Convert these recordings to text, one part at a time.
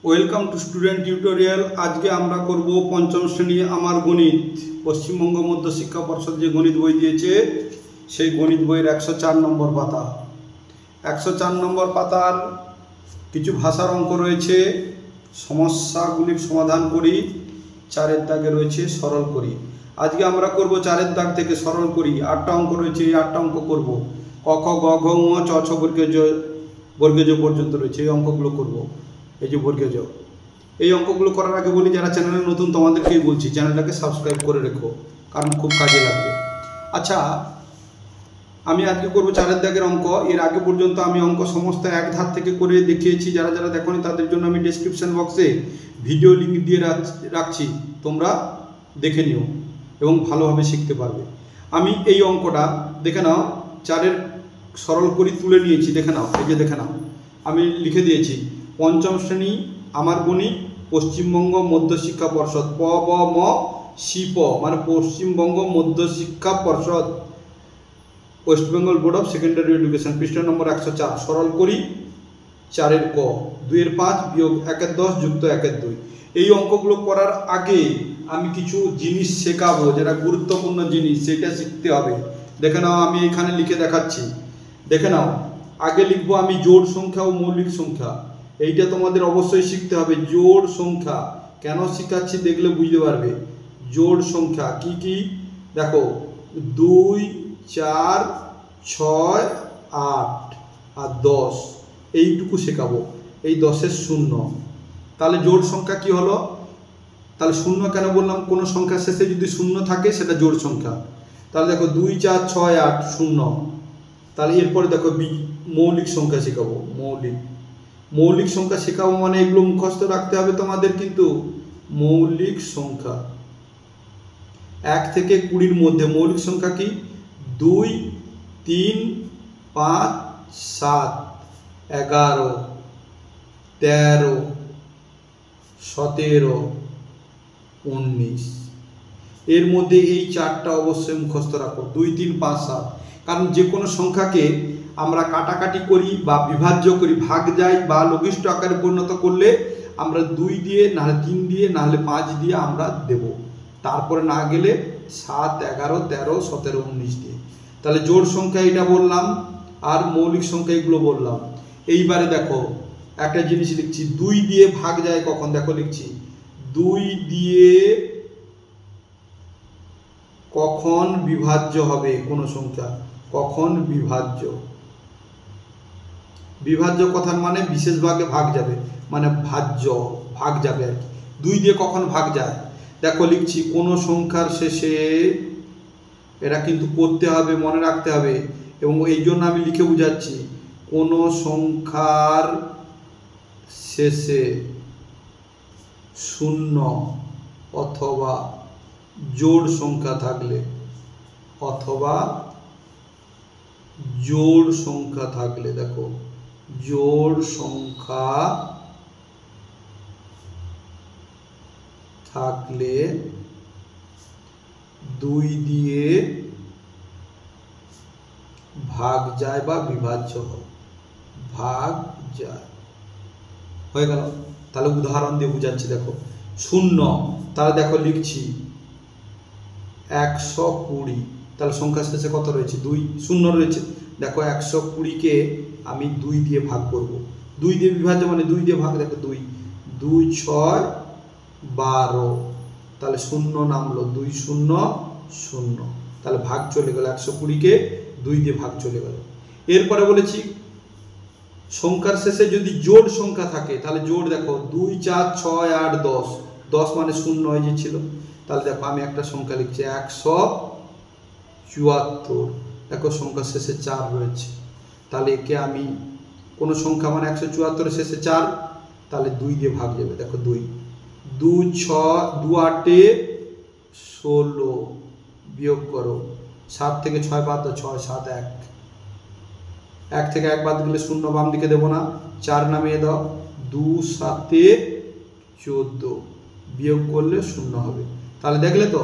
Welcome to student tutorial. আজকে আমরা করব পঞ্চম শ্রেণী আমার গণিত। পশ্চিমবঙ্গ মধ্য শিক্ষা পর্ষদ যে গণিত বই দিয়েছে সেই গণিত বইয়ের 104 নম্বর পাতা। 104 নম্বর পাতার কিছু ভাষার অঙ্ক রয়েছে। সমস্যাগুলির সমাধান করি। 4-এর দাগে রয়েছে সরল করি। আজকে আমরা করব 4-এর দাগ থেকে সরল করি। 8টা অঙ্ক রয়েছে, এই 8টা অঙ্ক করব। ক খ গ ঘ ঙ চ ছ বর্গীয় জ পর্যন্ত রয়েছে, এই অঙ্কগুলো করব। এই যে বর্গীয় জ, এই অঙ্কগুলো করার আগে বলি যারা চ্যানেলে নতুন তোমাদেরকেই বলছি চ্যানেলটাকে সাবস্ক্রাইব করে রেখো, কারণ খুব কাজে লাগবে। আচ্ছা, আমি আজকে করব 4-এর দাগের অঙ্ক। এর আগে পর্যন্ত আমি অঙ্ক সমস্ত এক ধার থেকে করে দেখিয়েছি। যারা যারা দেখোনি তাদের জন্য আমি ডেসক্রিপশন বক্সে ভিডিও লিঙ্ক দিয়ে রাখছি, তোমরা দেখে নিও এবং ভালোভাবে শিখতে পারবে। আমি এই অঙ্কটা দেখে নাও, 4-এর সরল করি তুলে নিয়েছি, দেখে নাও। এই যে দেখে নাও, আমি লিখে দিয়েছি পঞ্চম শ্রেণী আমার গণিত, পশ্চিমবঙ্গ মধ্য শিক্ষা পর্ষদ, প ব ম শি প, মানে পশ্চিমবঙ্গ মধ্য শিক্ষা পর্ষদ, West Bengal board of secondary education, পৃষ্ঠা নম্বর 104। সরল করি 4-এর ক, 2-এর 5 বিয়োগ 1-এর 10 যুক্ত 1-এর 2। এই অঙ্কগুলো করার আগে আমি কিছু জিনিস শেখাবো, যেটা গুরুত্বপূর্ণ জিনিস, সেটা শিখতে হবে। দেখে নাও, আমি এখানে লিখে দেখাচ্ছি, দেখে নাও। আগে লিখবো আমি জোড় সংখ্যা ও মৌলিক সংখ্যা। এইটা তোমাদের অবশ্যই শিখতে হবে। জোড় সংখ্যা কেন শেখাচ্ছি দেখলে বুঝতে পারবে। জোড় সংখ্যা কি কি দেখো, 2, 4, 6, 8 আর 10, এইটুকু শেখাবো। এই 10-এর শূন্য, তাহলে জোড় সংখ্যা কি হলো? তাহলে শূন্য কেন বললাম? কোনো সংখ্যার শেষে যদি শূন্য থাকে সেটা জোড় সংখ্যা। তাহলে দেখো 2, 4, 6, 8 শূন্য। তাহলে এরপরে দেখো মৌলিক সংখ্যা শেখাবো। মৌলিক সংখ্যা শেখাবো মানে এগুলো মুখস্থ রাখতে হবে তোমাদের। কিন্তু মৌলিক সংখ্যা 1 থেকে 20-র মধ্যে মৌলিক সংখ্যা কি? 2, 3, 5, 7, 11, 13, 17, 19। এর মধ্যে এই 4টা অবশ্যই মুখস্থ রাখো, 2, 3, 5, 7। কারণ যে কোনো সংখ্যাকে আমরা কাটাকাটি করি বা বিভাজ্য করি, ভাগ যায় বা লঘিষ্ঠ আকারে পরিণত করলে আমরা 2 দিয়ে, নাহলে 3 দিয়ে, নাহলে 5 দিয়ে আমরা দেব। তারপরে না গেলে 7, 11, 13, 17, 19 দিয়ে। তাহলে জোড় সংখ্যা এটা বললাম, আর মৌলিক সংখ্যা এগুলো বললাম। এইবারে দেখো একটা জিনিস লিখছি, 2 দিয়ে ভাগ যায় কখন? দেখো লিখছি, 2 দিয়ে কখন বিভাজ্য হবে কোনো সংখ্যা? কখন বিভাজ্য? বিভাজ্য কথার মানে বিশেষ ভাগে ভাগ যাবে, মানে ভাজ্য, ভাগ যাবে আর কি। 2 দিয়ে কখন ভাগ যায়? দেখো লিখছি, কোনো সংখ্যার শেষে, এটা কিন্তু পড়তে হবে, মনে রাখতে হবে, এবং এই জন্য আমি লিখে বুঝাচ্ছি। কোনো সংখ্যার শেষে শূন্য অথবা জোড় সংখ্যা থাকলে, অথবা জোড় সংখ্যা থাকলে, দেখো জোড় সংখ্যা থাকলে 2 দিয়ে ভাগ যায় বা বিভাজ্য হয়, ভাগ যায়। হয়ে গেল। তাহলে উদাহরণ দিয়ে বুঝাচ্ছি, দেখো শূন্য, তাহলে দেখো লিখছি 120। তাহলে সংখ্যার শেষে কত রয়েছে? 2, শূন্য রয়েছে। দেখো 120-কে আমি 2 দিয়ে ভাগ করব। 2 দিয়ে বিভাজ্য মানে 2 দিয়ে ভাগ, দেখো 2, 2, 6, 12। তাহলে শূন্য নামলো, 2, 0, 0। তাহলে ভাগ চলে গেল, 120-কে 2 দিয়ে ভাগ চলে গেল। এরপরে বলেছি সংখ্যার শেষে যদি জোড় সংখ্যা থাকে, তাহলে জোড় দেখো 2, 4, 6, 8, 10। 10 মানে শূন্য হয়ে যে ছিল। তাহলে দেখো আমি একটা সংখ্যা লিখছি 174। দেখো সংখ্যার শেষে 4 রয়েছে। তাহলে একে আমি কোনো সংখ্যা মানে 174-এর শেষে 4, তাহলে 2 দিয়ে ভাগ যাবে। দেখো 2, 2, 6, 2, 8, 16 বিয়োগ করো, 7 থেকে 6 বাদ দাও, 6, 7, 1। 1 থেকে 1 বাদ গেলে শূন্য বাম দিকে দেবো না, 4 নামিয়ে দাও, 2, 7, 14 বিয়োগ করলে 0 হবে। তাহলে দেখলে তো,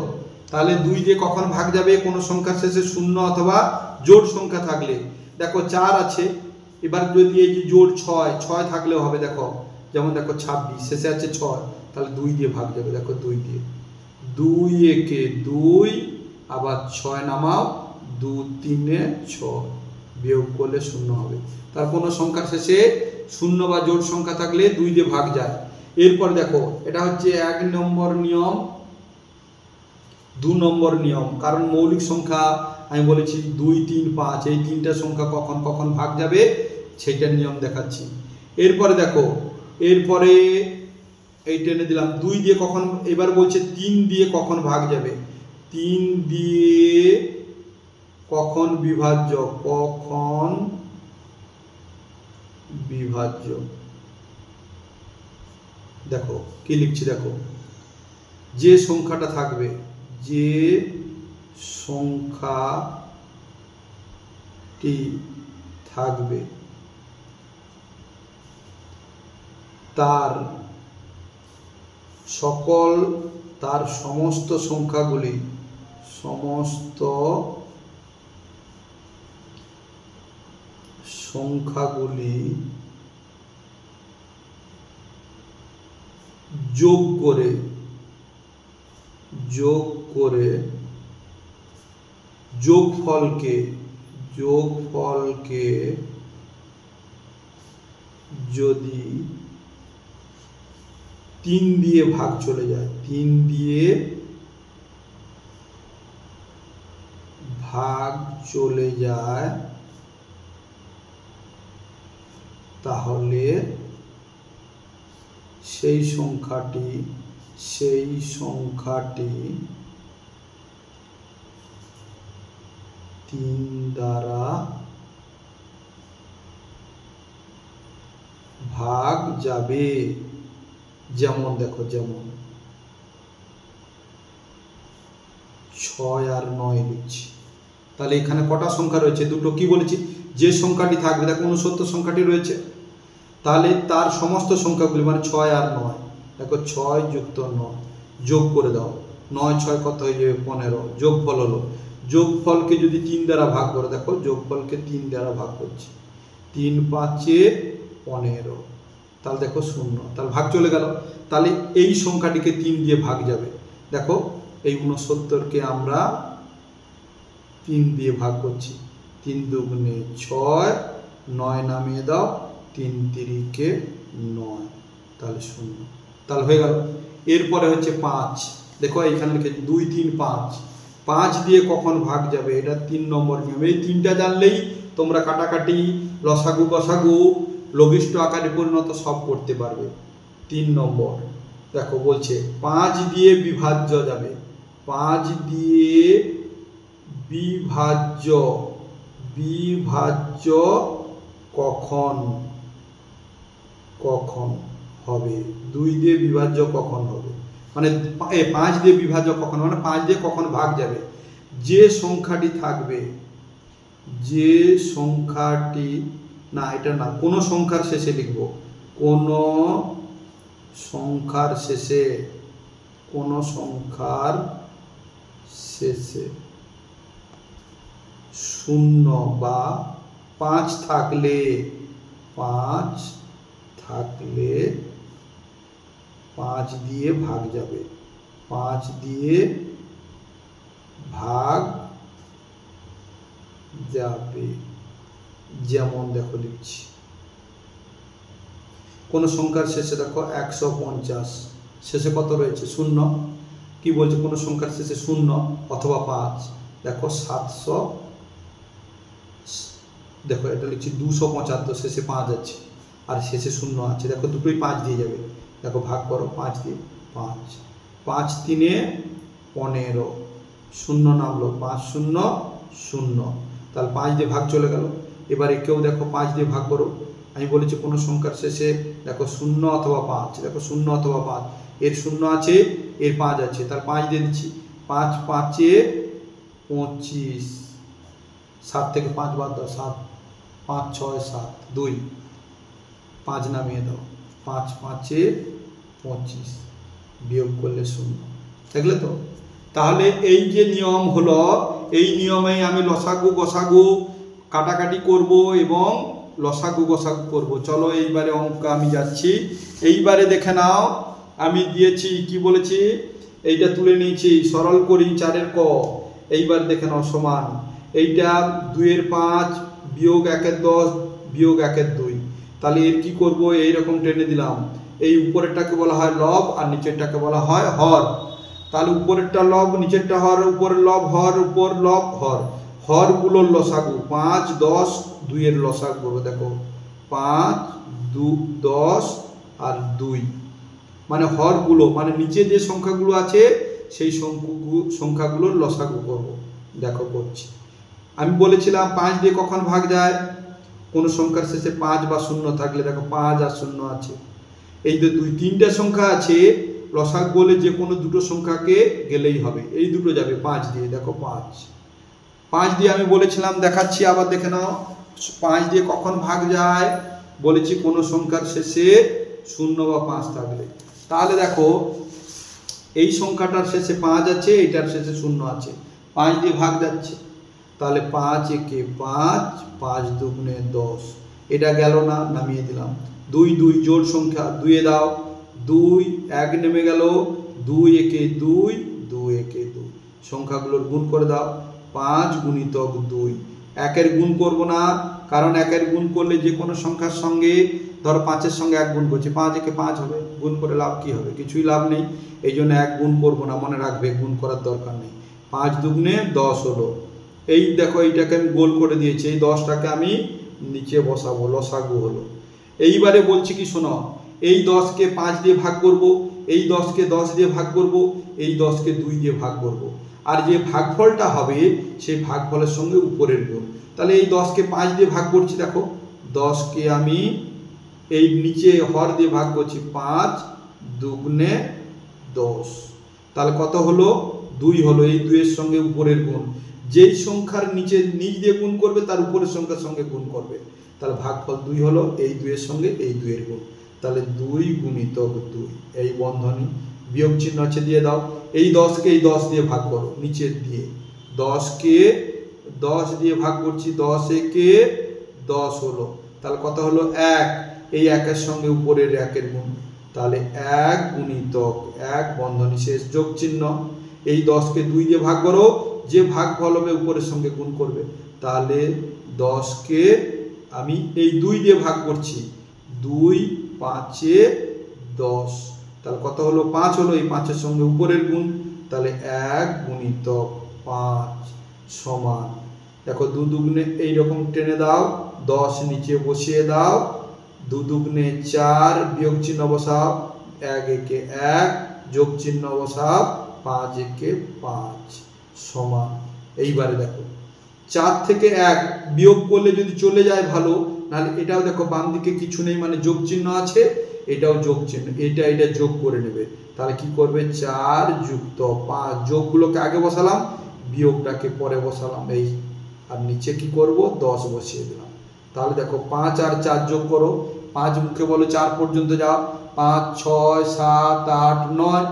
তাহলে 2 দিয়ে কখন ভাগ যাবে? কোনো সংখ্যার শেষে শূন্য অথবা জোড় সংখ্যা থাকলে। দেখো 4 আছে, এবার যদি এই যে জোড় 6 থাকলেও হবে। দেখো যেমন দেখো 26, শেষে আছে 6, তাহলে 2 দিয়ে ভাগ যাবে। দেখো 2 দিয়ে, 2 একে 2, আবার 6 নামাও, 2 3 6, বিয়োগ করলে 0 হবে। তার কোনো সংখ্যার শেষে শূন্য বা জোড় সংখ্যা থাকলে 2 দিয়ে ভাগ যায়। এরপর দেখো এটা হচ্ছে 1 নম্বর নিয়ম, 2 নম্বর নিয়ম। কারণ মৌলিক সংখ্যা আমি বলেছি 2 3 5, এই তিনটা সংখ্যা কখন কখন ভাগ যাবে সেইটার নিয়ম দেখাচ্ছি। এরপরে দেখো, এরপরে এই টেনে দিলাম 2 দিয়ে কখন, এবার বলছে 3 দিয়ে কখন ভাগ যাবে। 3 দিয়ে কখন বিভাজ্য, কখন বিভাজ্য। দেখো কি লিখছি, দেখো যে সংখ্যাটা থাকবে, যে সংখ্যাটি থাকবে তার সমস্ত সংখ্যাগুলি যোগ করে যোগফলকে যদি 3 দিয়ে ভাগ চলে যায়, 3 দিয়ে ভাগ চলে যায়, তাহলে সেই সংখ্যাটি 3 দ্বারা ভাগ যাবে। যেমন দেখো, যেমন 6 আর 9 লিখছি। তাহলে এখানে কটা সংখ্যা রয়েছে, দুটো। কি বলেছি, যে সংখ্যাটি থাকবে, দেখো 69 সংখ্যাটি রয়েছে, তাহলে তার সমস্ত সংখ্যাগুলি মানে 6 আর 9, দেখো 6 যুক্ত 9 যোগ করে দাও, 9 6 কত হয়ে যাবে 15, যোগফল হলো। যোগফলকে যদি 3 দ্বারা ভাগ করো, দেখো যোগফলকে 3 দ্বারা ভাগ করছি, 3 5 15, তাহলে দেখো 0, তাহলে ভাগ চলে গেল। তাহলে এই সংখ্যাটিকে 3 দিয়ে ভাগ যাবে। দেখো এই 69কে আমরা 3 দিয়ে ভাগ করছি, 3 দুগুণে 6, 9 নামিয়ে দাও, 3 3 9, তাহলে 0, তাহলে হয়ে গেল। এরপরে হচ্ছে 5, দেখো এইখানে লিখেছি 2 3 5, 5 দিয়ে কখন ভাগ যাবে, এটা 3 নম্বর নিয়ম। এই 3টা জানলেই তোমরা কাটাকাটি, লসাগু গসাগু, লঘিষ্ঠ আকারে পরিণত সব করতে পারবে। 3 নম্বর দেখো বলছে 5 দিয়ে বিভাজ্য যাবে, 5 দিয়ে বিভাজ্য কখন হবে, 2 দিয়ে বিভাজ্য কখন হবে, মানে 5 দিয়ে বিভাজ্য কখন, মানে 5 দিয়ে কখন ভাগ যাবে। যে সংখ্যাটি থাকবে, যে সংখ্যাটি, না এটা না, কোন সংখ্যার শেষে লিখব, কোন সংখ্যার শেষে 0 বা 5 থাকলে 5 দিয়ে ভাগ যাবে, 5 দিয়ে ভাগ যাবে। যেমন দেখো লিখছি, কোন সংখ্যার শেষে দেখো 150, শেষে কত রয়েছে 0, কি বলছে কোন সংখ্যার শেষে 0 অথবা 5, দেখো 700, দেখো এটা লিখছি 275, শেষে 5 আছে আর শেষে 0 আছে, দেখো দুটোই 5 দিয়ে যাবে। দেখো ভাগ করো 5 দিয়ে, 5 3 15, 0 নামলো, 5 0 0, তাহলে 5 দিয়ে ভাগ চলে গেল। এবারে কেউ দেখো 5 দিয়ে ভাগ করো, আমি বলেছি কোন সংখ্যার শেষে দেখো 0 অথবা 5, দেখো 0 অথবা 5, এর 0 আছে এর 5 আছে, তার 5 দিয়ে দিচ্ছি, 5 5 25, 7 থেকে 5 বাদ দাও, 7 5 6 7 2, 5 নামিয়ে দাও, 5 5 25, বিয়োগ করলে 0, দেখলে তো। তাহলে এই যে নিয়ম হলো, এই নিয়মে আমি লসাগু গসাগু কাটাকাটি করব এবং লসাগু গসাগু করব। চলো এইবারে অঙ্ক আমি যাচ্ছি। এইবারে দেখে নাও, আমি দিয়েছি কি বলেছি, এইটা তুলে নিয়েছি, সরল করি 4-এর ক। এইবার দেখে নাও সমান, এইটা 2-এর 5 বিয়োগ 1-এর 10 বিয়োগ 1-এর 2। তাহলে এর কি করব, এইরকম টেনে দিলাম। এই উপরেরটাকে বলা হয় লব আর নিচেরটাকে বলা হয় হর। তাহলে উপরেরটা লব, নিচেরটা হর, উপরের লব হর, উপর লব হর। হরগুলোর লসাগু 5, 10, 2-এর লসাগু করবো। দেখো 5, 10 আর 2, মানে হরগুলো মানে নিচে যে সংখ্যাগুলো আছে সেই সংখ্যাগুলোর লসাগু করব। দেখো করছি। আমি বলেছিলাম 5 দিয়ে কখন ভাগ যায়, কোনো সংখ্যার শেষে 5 বা 0 থাকলে। দেখো 5 আর 0 আছে, এই যে 2-3টা সংখ্যা আছে, লসাগু বলে যে কোনো দুটো সংখ্যাকে গেলেই হবে, এই দুটো যাবে 5 দিয়ে। দেখো 5 দিয়ে আমি বলেছিলাম, দেখাচ্ছি আবার দেখে নাও। 5 দিয়ে কখন ভাগ যায় বলেছি, কোনো সংখ্যার শেষে 0 বা 5 থাকলে। তাহলে দেখো এই সংখ্যাটার শেষে 5 আছে, এইটার শেষে 0 আছে, 5 দিয়ে ভাগ যাচ্ছে। তাহলে 5 একে 5, 5 দুগুণে 10, এটা গেল না, নামিয়ে দিলাম। 2 2 জোড় সংখ্যা, 2 দাও, 2 1 নেমে গেল, 2 একে 2, 2 একে 2, সংখ্যাগুলোর গুণ করে দাও। 5 গুণিতক 2, 1-এর গুণ করব না, কারণ 1-এর গুণ করলে যে কোনো সংখ্যার সঙ্গে, ধরো 5-এর সঙ্গে 1 গুণ করছি, 5 একে 5 হবে, গুণ করে লাভ কি হবে, কিছুই লাভ নেই। এই জন্য 1 গুণ করবো না, মনে রাখবে গুণ করার দরকার নেই। 5 দুগুণে 10 হলো। এই দেখো এইটাকে আমি গোল করে দিয়েছি, এই 10টাকে আমি নিচে বসাবো, লসাগু হলো। এইবারে বলছি কি শোনো, এই 10কে 5 দিয়ে ভাগ করব, এই 10কে 10 দিয়ে ভাগ করব, এই 10কে 2 দিয়ে ভাগ করব, আর যে ভাগফলটা হবে সেই ভাগফলের সঙ্গে উপরের গুণ। তাহলে এই 10কে 5 দিয়ে ভাগ করছি, দেখো 10কে আমি এই নিচে হর দিয়ে ভাগ করছি, 5 দুগুণে 10, তাহলে কত হলো, 2 হলো। এই 2-এর সঙ্গে উপরের গুণ, যেই সংখ্যার নিচে নিচ দিয়ে গুণ করবে তার উপরের সংখ্যার সঙ্গে গুণ করবে, তাহলে ভাগফল 2 হলো। এই 2-এর সঙ্গে এই 2-এর গুণ, তাহলে 2 গুণিতক 2, এই বন্ধনী বিয়োগ চিহ্ন আছে দিয়ে দাও। এই 10কে এই 10 দিয়ে ভাগ করো, নিচের দিয়ে 10কে 10 দিয়ে ভাগ করছি, 10 একে 10 হলো। তাহলে কত হলো, 1, এই 1-এর সঙ্গে উপরের 1-এর গুণ, তাহলে 1 গুণিতক 1 বন্ধনী শেষ, যোগ চিহ্ন। এই 10কে 2 দিয়ে ভাগ করো, যে ভাগফল হবে উপরের সঙ্গে গুণ করবে, তাহলে 10কে আমি এই 2 দিয়ে ভাগ করছি, 2 5-এ 10, তাহলে কত হলো, 5 হলো। এই 5-এর সঙ্গে উপরের গুণ, তাহলে 1 গুণিতক 5 সমান, দেখো 2 দুগুণে এইরকম টেনে দাও, 10 নিচে বসিয়ে দাও, 2 দুগুণে 4 বিয়োগ চিহ্ন বসাও, 1 একে 1 যোগ চিহ্ন বসাও, 5 একে 5 সমান। এইবারে দেখো 4 থেকে 1 বিয়োগ করলে যদি চলে যায় ভালো, নাহলে এটাও দেখো বাম দিকে কিছু নেই, মানে যোগ চিহ্ন আছে, এটাও যোগ চিহ্ন, এটা যোগ করে নেবে। তাহলে কি করবে, 4 যুক্ত 5, যোগগুলোকে আগে বসালাম, বিয়োগটাকে পরে বসালাম, এই আর নিচে কি করব, 10 বসিয়ে দিলাম। তাহলে দেখো 5 আর 4 যোগ করো, 5 মুখে বলো 4 পর্যন্ত যাও, 5 6 7 8 9,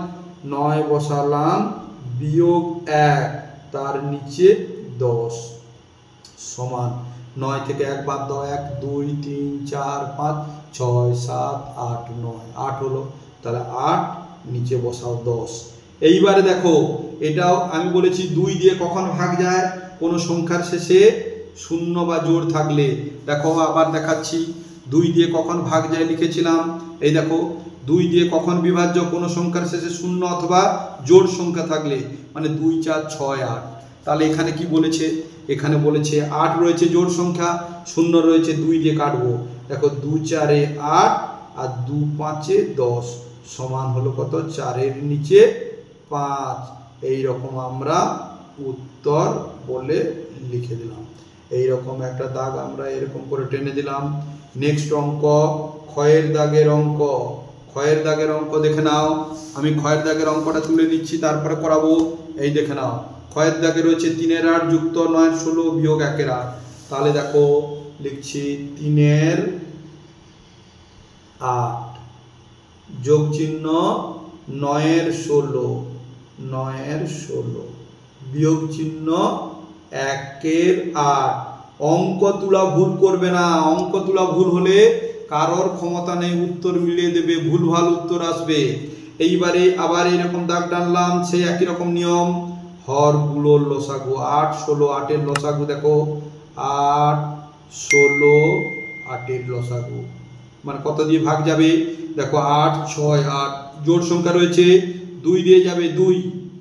9 বসালাম, বিয়োগ 1, তার নিচে 10 সমান 9 থেকে 1 বাদ দাও, 1 2 3 4 5 6 7 8 9, 8 হলো। তাহলে 8 নিচে বসাও 10। এইবারে দেখো এটাও আমি বলেছি 2 দিয়ে কখন ভাগ যায়, কোনো সংখ্যার শেষে 0 বা জোড় থাকলে। দেখো আবার দেখাচ্ছি, 2 দিয়ে কখন ভাগ যায় লিখেছিলাম, এই দেখো 2 দিয়ে কখন বিভাজ্য, কোনো সংখ্যার শেষে 0 অথবা জোড় সংখ্যা থাকলে, মানে 2 4 6 8। তাহলে এখানে কি বলেছে, এখানে বলেছে 8 রয়েছে জোড় সংখ্যা, 0 রয়েছে, 2 দিয়ে কাটবো। দেখো 2 4 8 আর 2 5 10 সমান হলো কত, 4-এর নিচে 5। এইরকম আমরা উত্তর বলে লিখে দিলাম। এইরকম একটা দাগ আমরা এরকম করে টেনে দিলাম। নেক্সট অঙ্ক, ক্ষয়ের দাগের অঙ্ক। ক্ষয়ের দাগের অঙ্ক দেখে নাও, আমি ক্ষয়ের দাগের অঙ্কটা তুলে নিচ্ছি, তারপরে করাবো। এই দেখে নাও, ক্ষয়ের দাগে রয়েছে 3-এর 8 যুক্ত 9-এর 16 বিয়োগ 1-এর 8। তাহলে দেখো লিখছি 3-এর 8 যোগ চিহ্ন 9-এর 16, 9-এর 16 বিয়োগ চিহ্ন 1-এর 8, অঙ্ক তুলা ভুল করবে না। অঙ্ক তুলা ভুল হলে কারোর ক্ষমতা নেই, উত্তর মিলিয়ে দেবে, ভুলভাল উত্তর আসবে। এইবারে আবার এইরকম দাগ টানলাম, সেই একই রকম নিয়ম। হরগুলোর লসাগু 8, 16, 8-এর লসাগু দেখো 8, 16, 8-এর লসাগু মানে কত দিয়ে ভাগ যাবে দেখো 8, 6, 8। জোড় সংখ্যা রয়েছে 2 দিয়ে যাবে, 2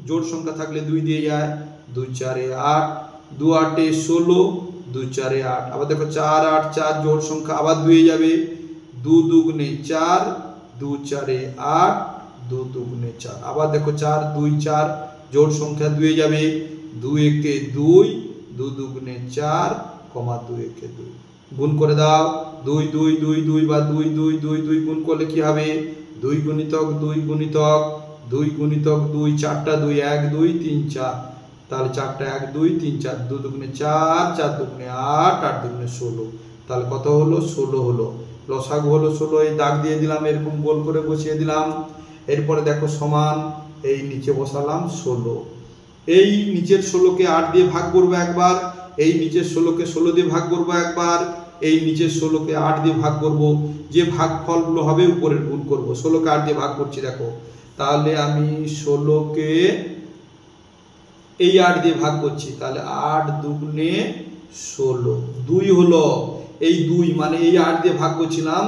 জোড় সংখ্যা থাকলে 2 দিয়ে যায়, 2 4 8, 2 8 16, 2 4 8। আবার দেখো 4 8 4 জোড় সংখ্যা আবার 2 যাবে, 2 2 4, 2 4 8, 2 2 4। আবার দেখো 4 2 4 জোড় সংখ্যা 2 যাবে, 2 1 2, 2 2 4, 2 1 2। গুণ করে দাও, 2 2 2 2 বা 2 2 2 2 গুণ করলে কি হবে 2 গুণিতক 2 গুণিতক 2 গুণিতক 2, 4টা 2 1 2 3 4। তাহলে 4টা 1 2 3 4, 2 2 4, 4 2 8, 8 2 16। তাহলে কত হলো 16 হলো। লসাগু হলো 16। এই দাগ দিয়ে দিলাম, এরকম গোল করে বসিয়ে দিলাম। এরপরে দেখো সমান, এই নিচে বসালাম 16। এই নিচের 16কে 8 দিয়ে ভাগ করবো একবার, এই নিচের 16কে 16 দিয়ে ভাগ করবো একবার, এই নিচের 16কে 8 দিয়ে ভাগ করব। যে ভাগফলগুলো হবে উপরের গুণ করব। 16কে 8 দিয়ে ভাগ করছি দেখো, তাহলে আমি 16কে এই 8 দিয়ে ভাগ করছি, তাহলে 8 2 16, 2 হলো। এই 2 মানে এই 8 দিয়ে ভাগ করছিলাম,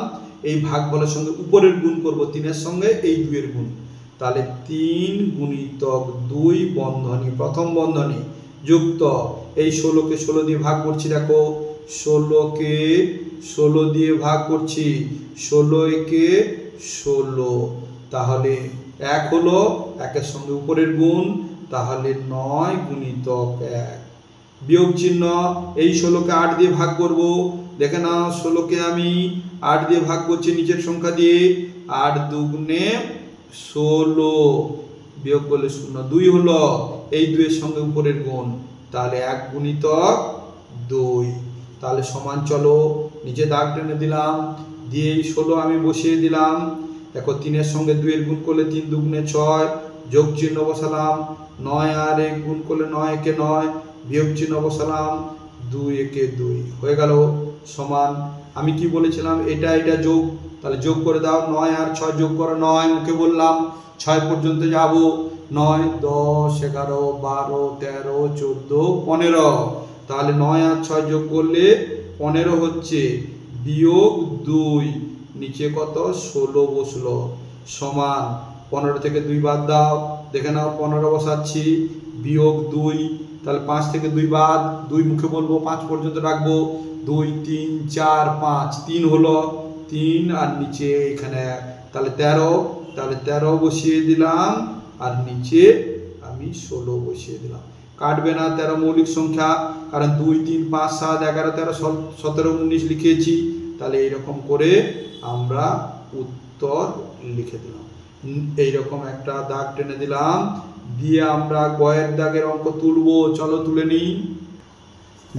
এই ভাগফলের সঙ্গে উপরের গুণ করব, 3-এর সঙ্গে এই 2-এর গুণ। তাহলে 3 গুণিতক 2 বন্ধনী, প্রথম বন্ধনী যুক্ত এই 16কে 16 দিয়ে ভাগ করছি দেখো, 16কে 16 দিয়ে ভাগ করছি, 16 একে 16। তাহলে 1 হলো, 1-এর সঙ্গে উপরের গুণ, তাহলে 9 গুণিতক 1। বিয়োগ চিহ্ন, এই 16কে 8 দিয়ে ভাগ করব। দেখে নাও 16কে আমি 8 দিয়ে ভাগ করছি নিচের সংখ্যা দিয়ে, 8 2 16, বিয়োগ করলে 0, 2 হলো। এই 2-এর সঙ্গে উপরের গুণ, তাহলে 1 গুণিতক 2। তাহলে সমান, চলো নিচে দাগ টেনে দিলাম, দিয়ে এই 16 আমি বসিয়ে দিলাম। দেখো 3-এর সঙ্গে 2-এর গুণ করলে 3 2 6, যোগ চিহ্ন বসালাম, 9 আর 1 গুণ করলে 9 1 9, বিয়োগ চিহ্ন বসালাম, 2 1 2 হয়ে গেল। সমান, আমি কি বলেছিলাম এটা এটা যোগ, তাহলে যোগ করে দাও, 9 আর 6 যোগ করো, 9 মুখে বললাম, 6 পর্যন্ত যাব, 9 10 11 12 13 14 15। তাহলে 9 আর 6 যোগ করলে 15 হচ্ছে, বিয়োগ 2, নিচে কত 16 বসলো, সমান 15 থেকে 2 বাদ দাও, দেখে নাও 15 বসাচ্ছি, বিয়োগ 2, তাহলে 5 থেকে 2 বাদ, 2 মুখে বলবো, 5 পর্যন্ত রাখবো, 2 3 4 5, 3 হলো, 3 আর নিচে এখানে 1, তাহলে 13। তাহলে 13 বসিয়ে দিলাম, আর নিচে আমি 16 বসিয়ে দিলাম। কাটবে না, 13 মৌলিক সংখ্যা, কারণ 2 3 5 7 11 13 17 19 লিখেছি। তাহলে এইরকম করে আমরা উত্তর লিখে দিলাম। এইরকম একটা দাগ টেনে দিলাম, দিয়ে আমরা গয়ের দাগের অঙ্ক তুলবো। চলো তুলে নিই।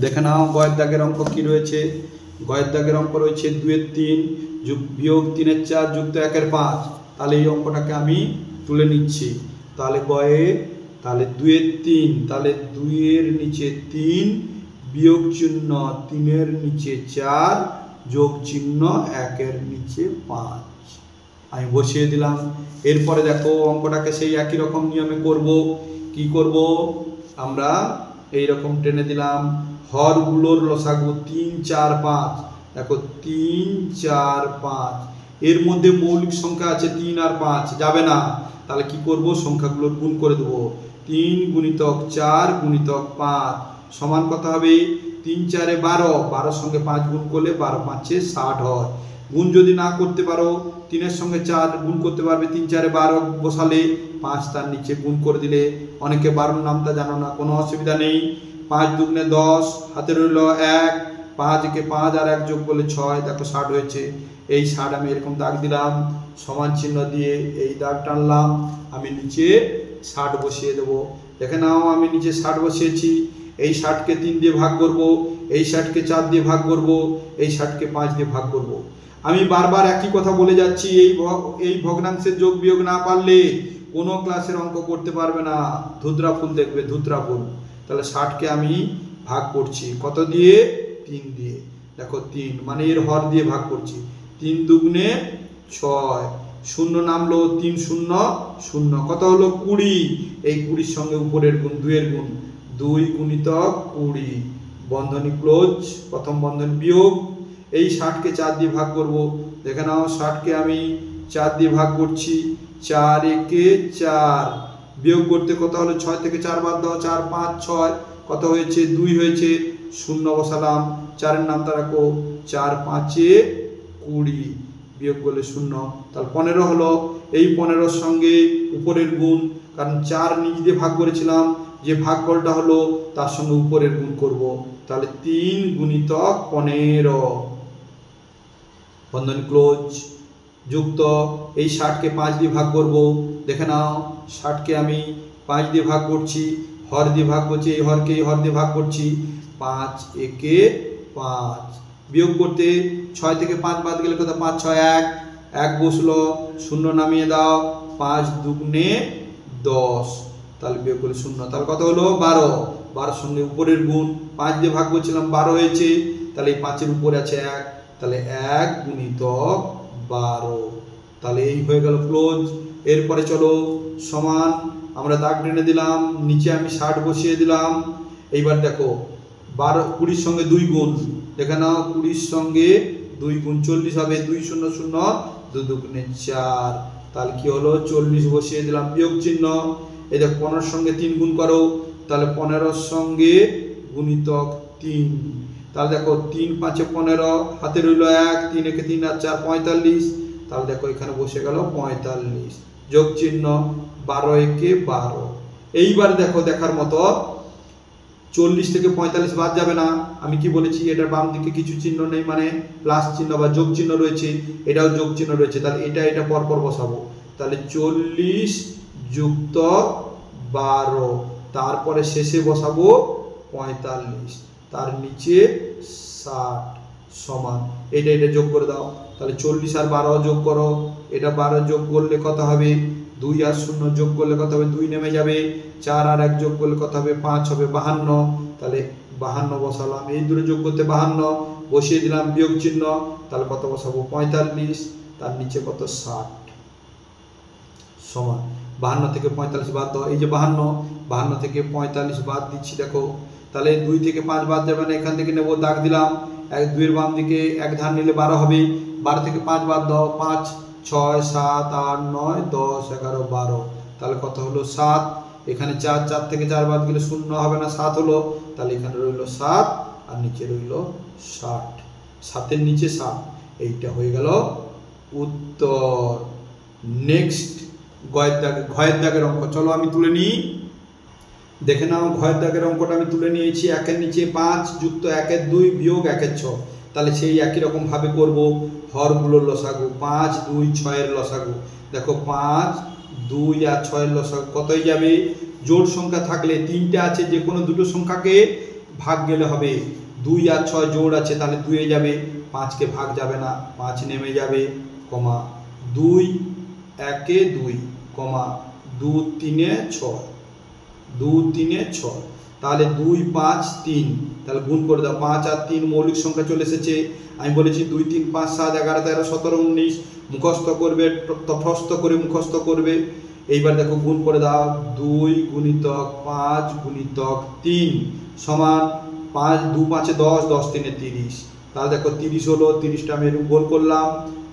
দেখে নাও গয়ের দাগের অঙ্ক কি রয়েছে। গয়ের দাগের অঙ্ক রয়েছে 2 এর 3 বিয়োগ 3 এর 4 যুক্ত 1 এর 5। তাহলে এই অঙ্কটাকে আমি তুলে নিচ্ছি। তাহলে গয়ে, তাহলে 2 এর 3, তাহলে 2 এর নিচে 3, বিয়োগ চিহ্ন 3 এর নিচে 4, যোগ চিহ্ন 1 এর নিচে 5 আমি বসিয়ে দিলাম। এরপরে দেখো অঙ্কটাকে সেই একই রকম নিয়মে করব। কি করব, আমরা এই রকম টেনে দিলাম, হরগুলোর লসাগু 3 4 5। দেখো 3 4 5, এর মধ্যে মৌলিক সংখ্যা আছে 3 আর 5, যাবে না। তাহলে কি করব, সংখ্যাগুলোর গুণ করে দেব, 3 গুণিতক 4 গুণিতক 5 সমান কত হবে, 3 4 12, 12 সঙ্গে 5 গুণ করলে 12 5 60 হয়। গুণ যদি না করতে পারো, 3-এর সঙ্গে 4 গুণ করতে পারবে, 3 4 12 বসালে, 5 তার নিচে গুণ করে দিলে। অনেকে 12 নামটা জানো না, কোনো অসুবিধা নেই। 5 2 10, হাতে রইল 1, 5-কে 5 আর 1 যোগ করলে 6, দেখো 60 হয়েছে। এই 60 আমি এরকম দাগ দিলাম, সমান চিহ্ন দিয়ে এই দাগ টানলাম, আমি নিচে 60 বসিয়ে দেবো। দেখে নাও আমি নিচে 60 বসিয়েছি। এই 60কে 3 দিয়ে ভাগ করব, এই 60কে 4 দিয়ে ভাগ করব, এই 60কে 5 দিয়ে ভাগ করব। আমি বারবার একই কথা বলে যাচ্ছি, এই ভগ্নাংশের যোগ বিয়োগ না পারলে কোনো ক্লাসের অঙ্ক করতে পারবে না। ধুতরা ফুল দেখবে, ধুতরা ফুল। তাহলে 60কে আমি ভাগ করছি কত দিয়ে, 3 দিয়ে। দেখো 3 মানে এর হর দিয়ে ভাগ করছি, 3 দুগুণে 6, শূন্য নামলো, 3 শূন্য 0, কত হলো 20। এই 20 সঙ্গে উপরের গুণ 2 এর গুণ, 2 গুণিতক 20, বন্ধনী ক্লোজ, প্রথম বন্ধনী বিয়োগ। এই 60 কে 4 দিয়ে ভাগ করব, দেখে নাও 60 কে আমি 4 দিয়ে ভাগ করছি, 4 একে 4, বিয়োগ করতে কত হলো, 6 থেকে 4 বাদ দাও, 4 5 6, কত হয়েছে 2 হয়েছে, শূন্য বসালাম, 4 এর নামটা রাখো, 4 5 এ 20, বিয়োগ করলে 0, তাহলে 15 হলো। এই 15 সঙ্গে উপরের গুণ, কারণ 4 নিচ দিয়ে ভাগ করেছিলাম, যে ভাগফলটা হলো তার সঙ্গে উপরের গুণ করব, তাহলে 3 গুণিতক 15, বন্ধনী ক্লোজ, যুক্ত। এই 60 কে 5 দিয়ে ভাগ করব, দেখে নাও 60 কে আমি 5 দিয়ে ভাগ করছি, হর দিয়ে ভাগ করছি, এই হরকে এই হর দিয়ে ভাগ করছি, 5 একে 5, বিয়োগ করতে 6 থেকে 5 বাদ গেলে কত, 5 6 1, 1 বসলো, শূন্য নামিয়ে দাও, 5 দুগুণে 10, তাহলে বিয়োগ করলে 0, তাহলে কত হলো 12, 12 সঙ্গে উপরের গুণ, 5 দিয়ে ভাগ করছিলাম 12 হয়েছে, তাহলে এই 5 এর উপরে আছে 1, তাহলে 1 গুণিতক 12, তাহলে এই হয়ে গেল ক্লোজ। এরপরে চলো সমান, আমরা দাগ টেনে দিলাম, নিচে আমি 60 বসিয়ে দিলাম। এইবার দেখো 12 20 সঙ্গে 2 গুণ, দেখে নাও 20 সঙ্গে 2 গুণ 40 হবে, 2 0 0, 2 দুগুণে 4, তাহলে কি হলো 40 বসিয়ে দিলাম, বিয়োগ চিহ্ন। এই দেখো 15 সঙ্গে 3 গুণ করো, তাহলে 15 সঙ্গে গুণিতক 3, তাহলে দেখো 3 5 15, হাতে রইল 1, 3 একে 3 আর 4 45, তাহলে দেখো এখানে বসে গেল 45, যোগ চিহ্ন, 12 একে 12। এইবার দেখো দেখার মতো 40 থেকে 45 বাদ যাবে না, আমি কি বলেছি এটার বাম দিকে কিছু চিহ্ন নেই, মানে প্লাস চিহ্ন বা যোগ চিহ্ন রয়েছে, এটাও যোগ চিহ্ন রয়েছে, তাহলে এটা পরপর বসাবো, তাহলে 40 যুক্ত 12, তারপরে শেষে বসাবো 45, তার নিচে 60 সমান, এটা যোগ করে দাও, তাহলে 40 আর 12 যোগ করো, এটা 12 যোগ করলে কত হবে, 2 আর 0 যোগ করলে কত হবে, 2 নেমে যাবে, 4 আর 1 যোগ করলে কত হবে, 5 হবে, 52, তাহলে 52 বসালাম, এই দুটো যোগ করতে 52 বসিয়ে দিলাম, বিয়োগ চিহ্ন, তাহলে কত বসাবো 45, তার নিচে কত 60 সমান, 52 থেকে 45 বাদ দাও, এই যে 52 থেকে 45 বাদ দিচ্ছি, দেখো তাহলে 2 থেকে 5 বাদ যাবে না, এখান থেকে নেব, দাগ দিলাম, 2 এর বাম দিকে এক ধার নিলে 12 হবে, 12 থেকে 5 বাদ দাও, 5 6 7 8 9 10 11 12, তাহলে কত হলো 7, এখানে 4 থেকে 4 বাদ গেলে 0 হবে না, 7 হলো, তাহলে এখানে রইল 7 আর নিচে রইল 60, 7 এর নিচে 7, এইটা হয়ে গেল উত্তর। নেক্সট ঘয়ের দাগের অঙ্ক, চলো আমি তুলে নিই, দেখে নাও ঘয়ের দাগের অঙ্কটা আমি তুলে নিয়েছি, 1 এর নিচে 5 যুক্ত 1 এর 2 বিয়োগ 1 এর 6, তাহলে সেই একই রকম ভাবে করব, হরগুলোর লসাগু 5 2 6 এর লসাগু, দেখো 5 2 আর 6 এর লসাগু কতই যাবে, জোড় সংখ্যা থাকলে 3টা আছে, যে কোনো দুটো সংখ্যাকে ভাগ গেলে হবে, 2 আর 6 জোড় আছে, তাহলে 2 এ যাবে, 5 কে ভাগ যাবে না, 5 নেমে যাবে, কমা 2 1 এ 2, কমা 2 3 এ 6, 2 3 এ 6, তাহলে 2 5 3, তাহলে গুণ করে দাও, 5 আর 3 মৌলিক সংখ্যা চলে এসেছে, আমি বলেছি 2 3 5 7 11 13 17 19, মুখস্থ করবে, তফস্থ করে মুখস্থ করবে। এইবার দেখো গুণ করে দাও, 2 গুণিতক 5 গুণিতক 3 সমান 5 2 5 এ 10 10 3 এ 30, তাহলে দেখো 30 হলো, 30টা আমি এরকম গোল করলাম,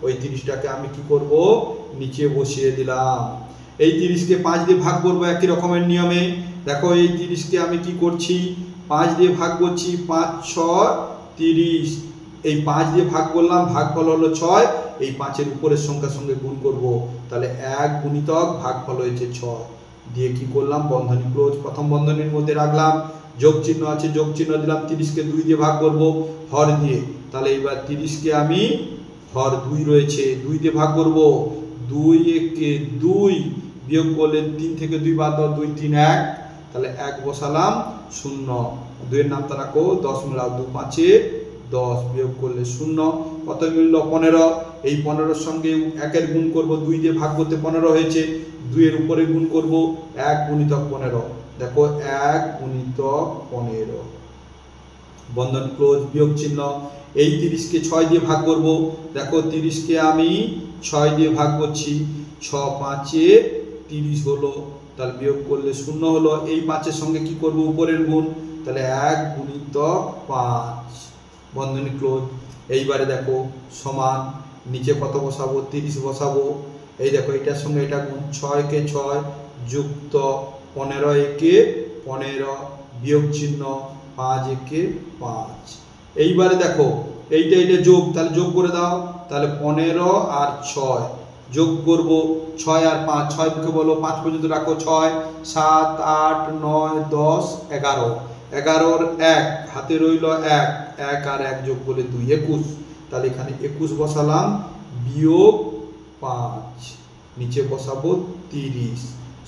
ওই 30টাকে আমি কি করব, নিচে বসিয়ে দিলাম। এই 30কে 5 দিয়ে ভাগ করব একই রকমের নিয়মে, দেখো এই 30কে আমি কি করছি, 5 দিয়ে ভাগ করছি, 5 6 30, এই 5 দিয়ে ভাগ করলাম, ভাগফল হলো 6, এই 5 এর উপরের সংখ্যার সঙ্গে গুণ করব, তাহলে 1 গুণিতক ভাগফল হয়েছে 6, দিয়ে কি করলাম, বন্ধনী ক্লোজ, প্রথম বন্ধনীর মধ্যে রাখলাম, যোগ চিহ্ন আছে, যোগ চিহ্ন দিলাম, 30কে 2 দিয়ে ভাগ করব হর দিয়ে, তাহলে এবার 30কে আমি হর 2 রয়েছে 2 দিয়ে ভাগ করব, 2 একে 2, বিয়োগ করলে 3 থেকে 2 বাদ দাও, 2 3 1, তাহলে 1 বসালাম, 0, 2 এর নামটা রাখো, 10 মিলাও, 2 5 এ 10, বিয়োগ করলে 0, কত মিলল 15, এই 15 সঙ্গে 1 এর গুণ করব, 2 দিয়ে ভাগ করতে 15 হয়েছে, 2 এর উপরে গুণ করব, 1 গুণিতক 15, দেখো 1 গুণিতক 15, বন্ধনী ক্লোজ, বিয়োগ চিহ্ন। এই 30কে 6 দিয়ে ভাগ করব। দেখো 30কে আমি 6 দিয়ে ভাগ করছি, 6 5 30 হলো, তাহলে বিয়োগ করলে 0 হলো। এই 5-এর সঙ্গে কি করব, উপরের গুণ, তাহলে 1 গুণিতক 5, বন্ধনী ক্লোজ। এইবারে দেখো সমান, নিচে কত বসাবো, 30 বসাবো। এই দেখো এটার সঙ্গে এটা গুণ, 6কে 6 যুক্ত 15 একে 15 বিয়োগ চিহ্ন 5 একে 5। এইবারে দেখো এইটা যোগ, তাহলে যোগ করে দাও, তাহলে 15 আর 6 যোগ করব, 6 আর 5, 6 কে বলো 5 পর্যন্ত রাখো, 6 7 8 9 10 11, 11-র 1 হাতে রইল 1, 1 আর 1 যোগ করলে 2, 21, তাহলে এখানে 21 বসালাম, বিয়োগ 5, নিচে বসাবো 30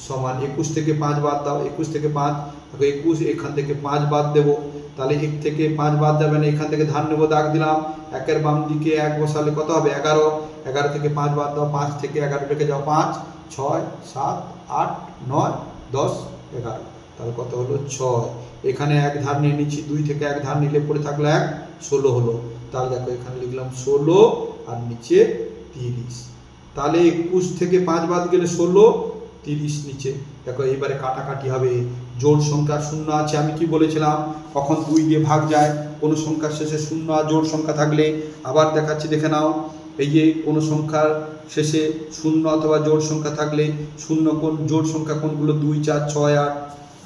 সমান 21 থেকে 5 বাদ দাও, 21 থেকে 5, 21 এখান থেকে 5 বাদ দেবো, তাহলে 1 থেকে 5 বাদ যাবে না, এখান থেকে ধার নেবো, দাগ দিলাম, 1-এর বাম দিকে 1 বসালে কত হবে, 11, 11 থেকে 5 বাদ দাও, 5 থেকে 11 রেখে যাও, 5 6 7 8 9 10 11, তাহলে কত হলো 6। এখানে 1 ধার নিয়ে নিচ্ছি, 2 থেকে 1 ধার নিলে পড়ে থাকলো 1, 16 হলো। তাহলে দেখো এখানে লিখলাম 16 আর নিচে 30, তাহলে 21 থেকে 5 বাদ গেলে 16, 30 নিচে। দেখো এইবারে কাটাকাটি হবে, জোড় সংখ্যা 0 আছে, আমি কি বলেছিলাম, কখন 2 দিয়ে ভাগ যায়, কোন সংখ্যার শেষে 0 আর জোড় সংখ্যা থাকলে। আবার দেখাচ্ছি, দেখে নাও, এই যে কোনো সংখ্যার শেষে 0 অথবা জোড় সংখ্যা থাকলে 0 কোন জোড় সংখ্যা কোনগুলো, 2 4 6 8,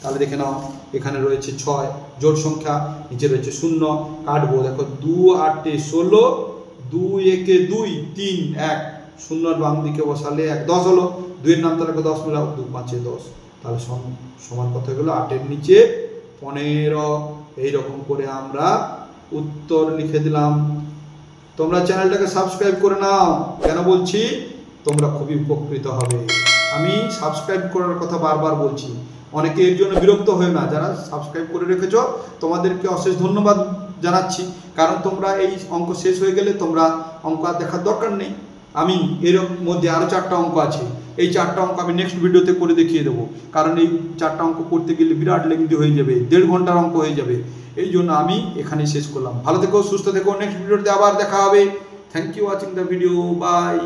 তাহলে দেখে নাও এখানে রয়েছে 6 জোড় সংখ্যা, নিচে রয়েছে 0, কাটবো, দেখো 2 8 16, 2 1 2 3 1, 0 বাম দিকে বসালে 1 10 হলো, 2-এর নাম তাহলে 10 মিলাও, 2 5 10, তাহলে সমান কত হলো, 8-এর নিচে 15। এইরকম করে আমরা উত্তর লিখে দিলাম। তোমরা চ্যানেলটাকে সাবস্ক্রাইব করে নাও, কেন বলছি, তোমরা খুবই উপকৃত হবে। আমি সাবস্ক্রাইব করার কথা বারবার বলছি, অনেকে এর জন্য বিরক্ত হয় না, যারা সাবস্ক্রাইব করে রেখেছ তোমাদেরকে অশেষ ধন্যবাদ জানাচ্ছি, কারণ তোমরা এই অঙ্ক শেষ হয়ে গেলে তোমরা অঙ্ক আর দেখার দরকার নেই। আমি এর মধ্যে আরও 4টা অঙ্ক আছে, এই 4টা অঙ্ক আমি নেক্সট ভিডিওতে করে দেখিয়ে দেবো, কারণ এই 4টা অঙ্ক করতে গেলে বিরাট লেন্দি হয়ে যাবে, 1.5 ঘন্টার অঙ্ক হয়ে যাবে, এই জন্য আমি এখানেই শেষ করলাম। ভালো থেকো, সুস্থ থেকো, নেক্সট ভিডিওতে আবার দেখা হবে। Thank you watching the video, by.